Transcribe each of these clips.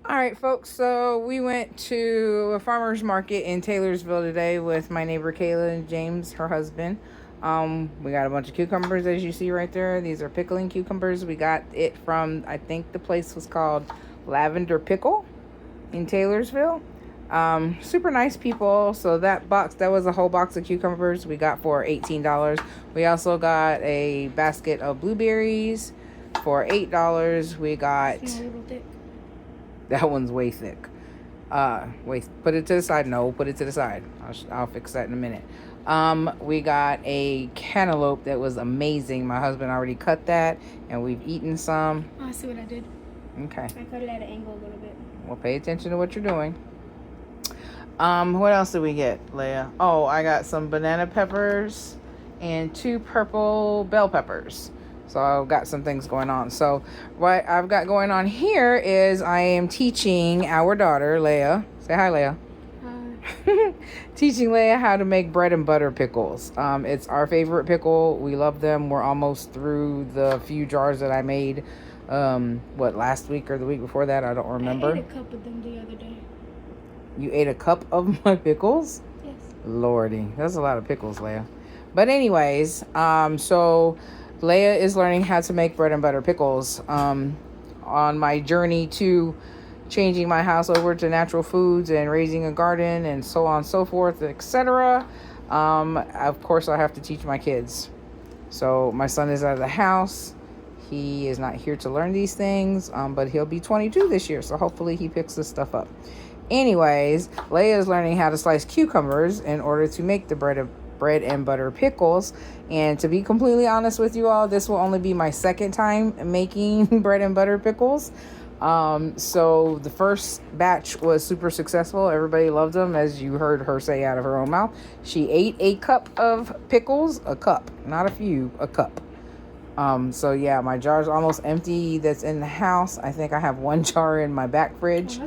All right, folks. So we went to a farmer's market in Taylorsville today with my neighbor Kayla and James, her husband. We got a bunch of cucumbers, as you see right there. These are pickling cucumbers. We got it from, I think the place was called Lavender Pickle in Taylorsville. Super nice people. So that was a whole box of cucumbers we got for $18. We also got a basket of blueberries for $8. We got... It's a little thick. That one's way thick. Wait, put it to the side. No, put it to the side. I'll fix that in a minute. We got a cantaloupe that was amazing. My husband already cut that, and we've eaten some. Oh, I see what I did. Okay. I cut it at an angle a little bit. Well, pay attention to what you're doing. What else did we get, Leia? Oh, I got some banana peppers and 2 purple bell peppers. So I've got some things going on. So what I've got going on here is I am teaching our daughter, Leia. Say hi, Leia. Hi. Teaching Leia how to make bread and butter pickles. It's our favorite pickle. We love them. We're almost through the few jars that I made, last week or the week before that? I don't remember. I ate a cup of them the other day. You ate a cup of my pickles? Yes. Lordy, that's a lot of pickles, Leia. But anyways, so Leia is learning how to make bread and butter pickles. On my journey to changing my house over to natural foods and raising a garden and so on and so forth, etc. Of course, I have to teach my kids. So my son is out of the house. He is not here to learn these things, but he'll be 22 this year. So hopefully he picks this stuff up. Anyways, Leia is learning how to slice cucumbers in order to make the bread and butter pickles. And to be completely honest with you all, this will only be my second time making bread and butter pickles. So the first batch was super successful. Everybody loved them, as you heard her say out of her own mouth. She ate a cup of pickles, a cup, not a few, a cup. So yeah, my jar's almost empty that's in the house. I think I have 1 jar in my back fridge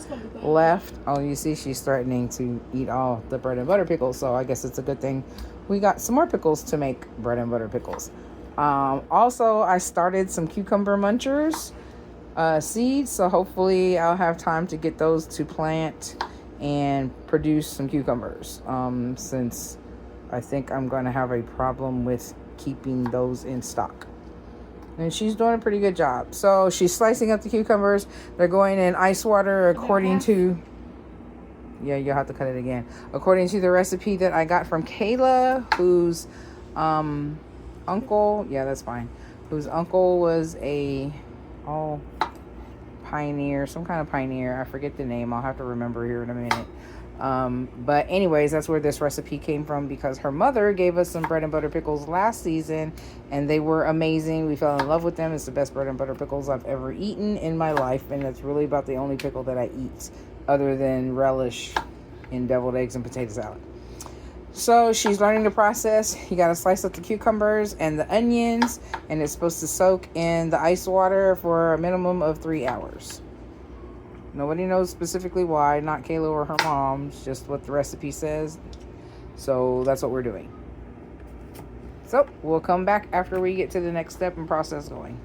left. Oh, you see, she's threatening to eat all the bread and butter pickles. So I guess it's a good thing we got some more pickles to make bread and butter pickles. Also, I started some cucumber munchers seeds. So hopefully I'll have time to get those to plant and produce some cucumbers. Since I think I'm going to have a problem with keeping those in stock. And she's doing a pretty good job. So she's slicing up the cucumbers. They're going in ice water according to... Yeah, you'll have to cut it again. According to the recipe that I got from Kayla, whose uncle... Yeah, that's fine. Whose uncle was a... pioneer. Some kind of pioneer. I forget the name. I'll have to remember here in a minute. But anyways, that's where this recipe came from, because her mother gave us some bread and butter pickles last season and they were amazing. We fell in love with them. It's the best bread and butter pickles I've ever eaten in my life, and it's really about the only pickle that I eat other than relish in deviled eggs and potato salad. So she's learning the process. You got to slice up the cucumbers and the onions, and it's supposed to soak in the ice water for a minimum of 3 hours. Nobody knows specifically why, not Kayla or her mom. It's just what the recipe says. So that's what we're doing. So we'll come back after we get to the next step and process going.